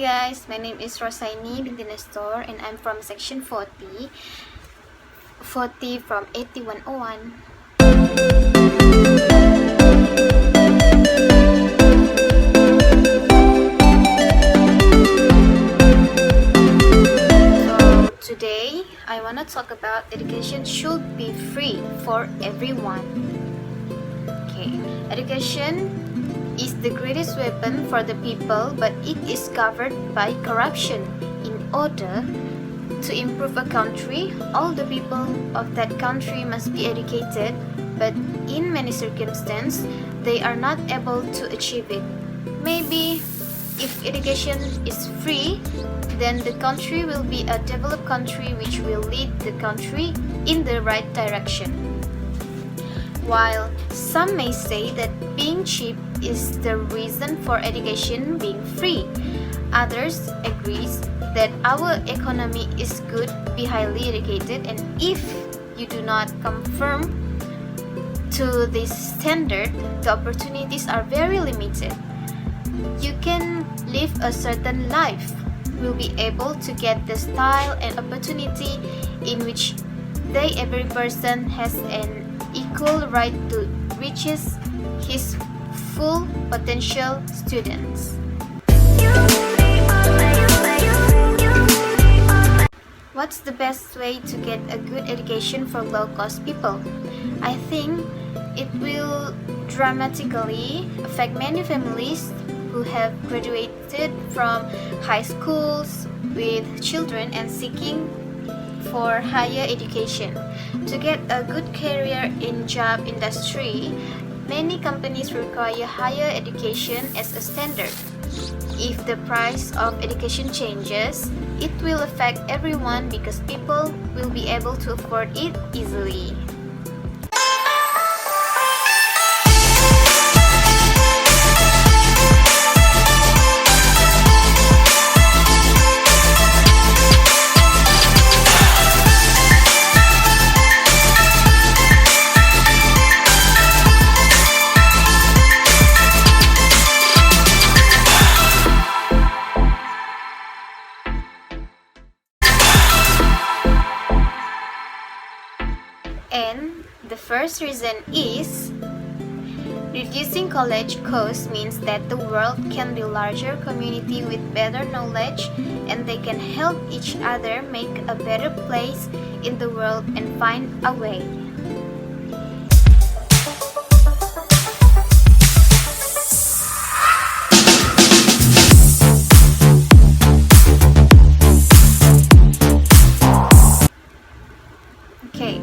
guys, my name is Rosaini binti Nestor and I'm from section 40 from 8101. So today I want to talk about education should be free for everyone. Okay, education is the greatest weapon for the people, but it is covered by corruption. In order to improve a country, all the people of that country must be educated, but in many circumstances, they are not able to achieve it. Maybe if education is free, then the country will be a developed country which will lead the country in the right direction. While some may say that being cheap is the reason for education being free, others agree that our economy is good to be highly educated, and if you do not conform to this standard, the opportunities are very limited. You can live a certain life, will be able to get the style and opportunity in which every person has an equal right to reach his full potential students. What's the best way to get a good education for low-cost people? I think it will dramatically affect many families who have graduated from high schools with children and seeking for higher education. To get a good career in job industry, many companies require higher education as a standard. If the price of education changes, it will affect everyone because people will be able to afford it easily. And the first reason is reducing college costs means that the world can be a larger community with better knowledge, and they can help each other make a better place in the world and find a way. Okay.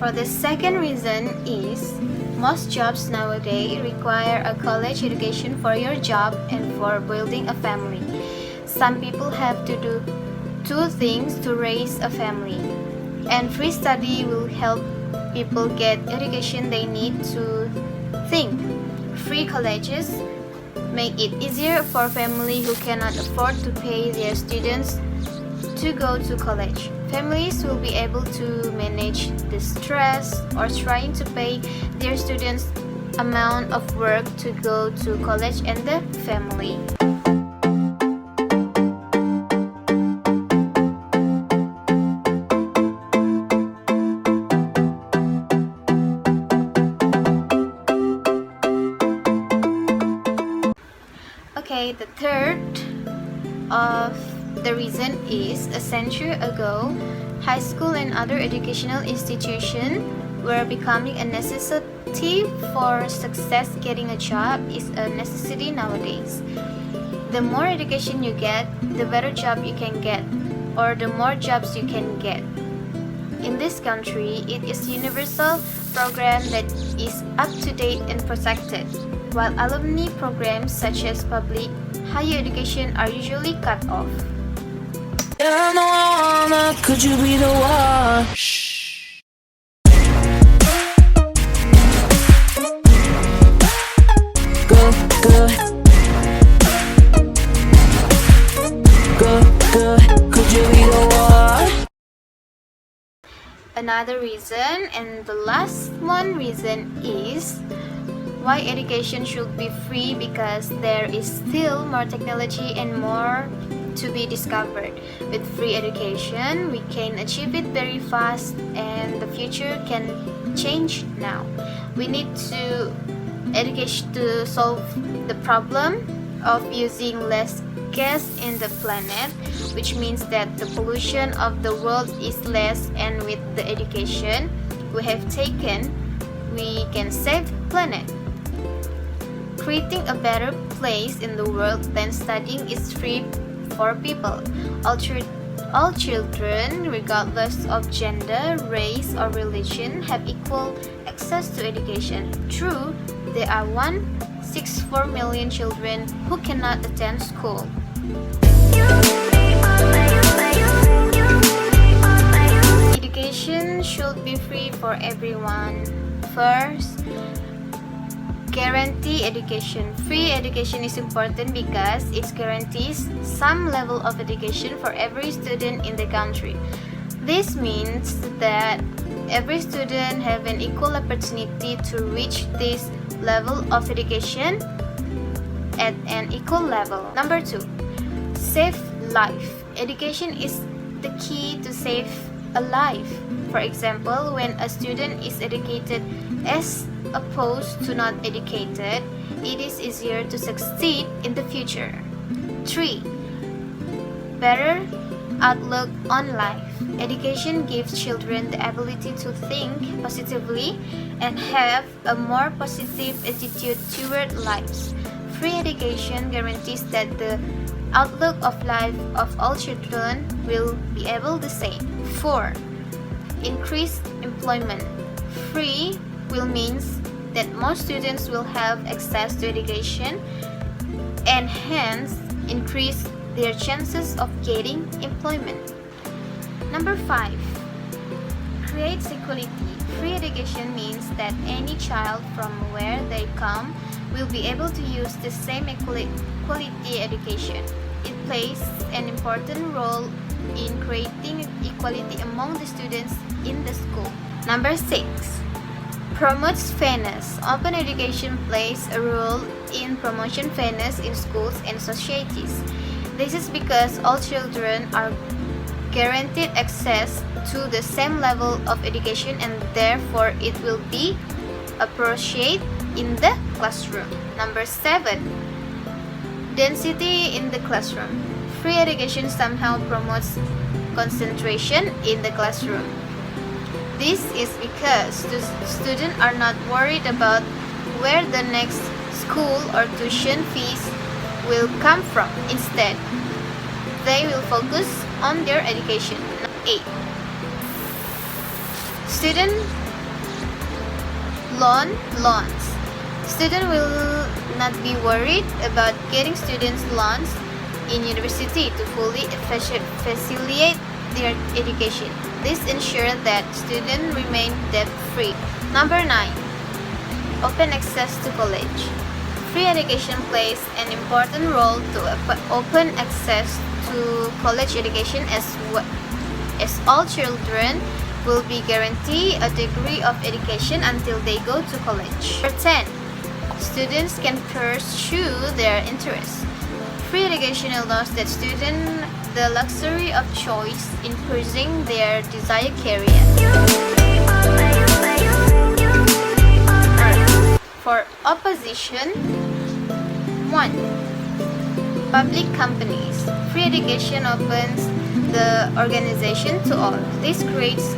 For the second reason is most jobs nowadays require a college education for your job and for building a family. Some people have to do two things to raise a family, and free study will help people get education they need to think. Free colleges make it easier for families who cannot afford to pay their students to go to college. Families will be able to manage the stress or trying to pay their students amount of work to go to college and the family. Okay, the third of the reason is a century ago, high school and other educational institutions were becoming a necessity for success. Getting a job is a necessity nowadays. The more education you get, the better job you can get, or the more jobs you can get. In this country, it is a universal program that is up to date and protected, while alumni programs such as public higher education are usually cut off. Could you be the one? Good, good. Good, good. Could you be the one? Another reason, and the last one reason, is Why education should be free? Because there is still more technology and more to be discovered. With free education, we can achieve it very fast and the future can change now. We need to education to solve the problem of using less gas in the planet, which means that the pollution of the world is less, and with the education we have taken, we can save the planet. Creating a better place in the world than studying is free for people. All children, regardless of gender, race, or religion, have equal access to education. True, there are 1.64 million children who cannot attend school. Education should be free for everyone. First, guarantee education. Free education is important because it guarantees some level of education for every student in the country. This means that every student have an equal opportunity to reach this level of education at an equal level. Number 2, save life. Education is the key to save a life. For example, when a student is educated as opposed to not educated, it is easier to succeed in the future. 3. Better outlook on life. Education gives children the ability to think positively and have a more positive attitude toward lives. Free education guarantees that the outlook of life of all children will be able the same. 4. Increased employment. Free will means that most students will have access to education and hence increase their chances of getting employment. Number 5. Creates equality. Free education means that any child from where they come will be able to use the same quality education. It plays an important role in creating equality among the students in the school. Number 6. Promotes fairness. Open education plays a role in promoting fairness in schools and societies. This is because all children are guaranteed access to the same level of education and therefore it will be appreciated in the classroom. Number 7. Density in the classroom. Free education somehow promotes concentration in the classroom. This is because the students are not worried about where the next school or tuition fees will come from. Instead, they will focus on their education. 8. Student loans. Students will not be worried about getting students loans in university to fully facilitate their education. This ensures that students remain debt-free. Number 9. Open access to college. Free education plays an important role to open access to college education as all children will be guaranteed a degree of education until they go to college. Number 10. Students can pursue their interests. Free education allows that students the luxury of choice in pursuing their desired career. For opposition, 1. Public companies. Free education opens the organization to all. This creates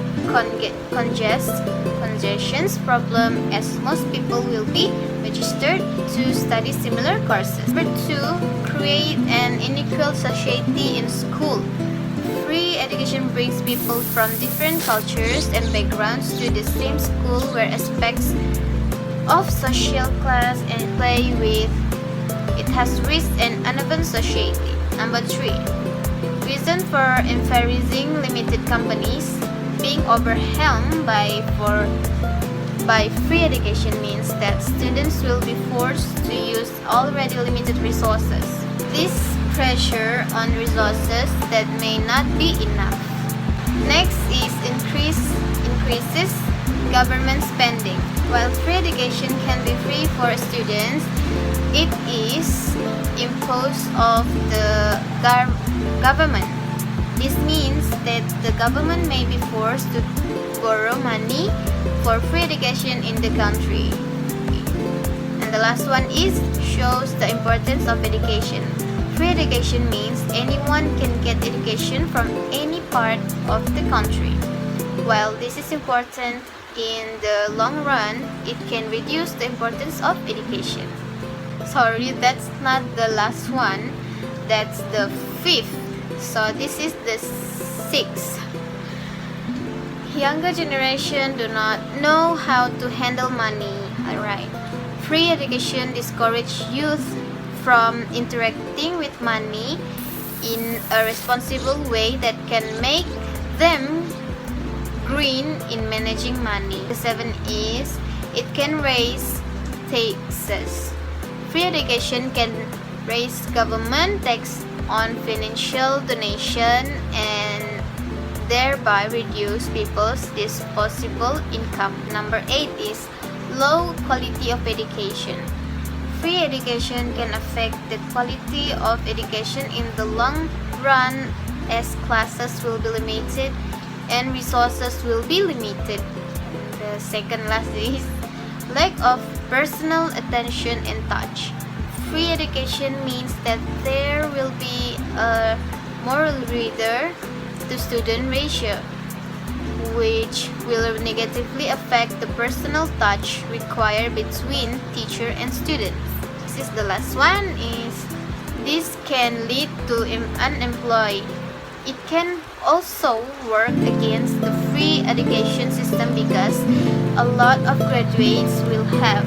congestions problem as most people will be registered to study similar courses. Number 2. Create an unequal society in school. Free education brings people from different cultures and backgrounds to the same school where aspects of social class and play with. It has reached an uneven society. Number 3. Reason for emphasizing limited companies. Being overwhelmed by free education means that students will be forced to use already limited resources. This pressure on resources that may not be enough. Next is increases government spending. While free education can be free for students, it is imposed of the government. This means that the government may be forced to borrow money for free education in the country. And the last one is shows the importance of education. Free education means anyone can get education from any part of the country. While this is important in the long run, it can reduce the importance of education. Sorry, that's not the last one. That's the fifth. So this is the sixth. Younger generation do not know how to handle money. Alright. Free education discourage youth from interacting with money in a responsible way that can make them green in managing money. The seventh is it can raise taxes. Free education can raise government tax on financial donation and thereby reduce people's disposable income. Number 8 is low quality of education. Free education can affect the quality of education in the long run as classes will be limited and resources will be limited. The second last is lack of personal attention and touch. Free education means that there will be a moral reader to student ratio, which will negatively affect the personal touch required between teacher and student. This is the last one is this can lead to unemployed. It can also work against the free education system because a lot of graduates will have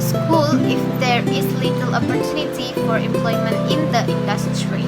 school if there is little opportunity for employment in the industry.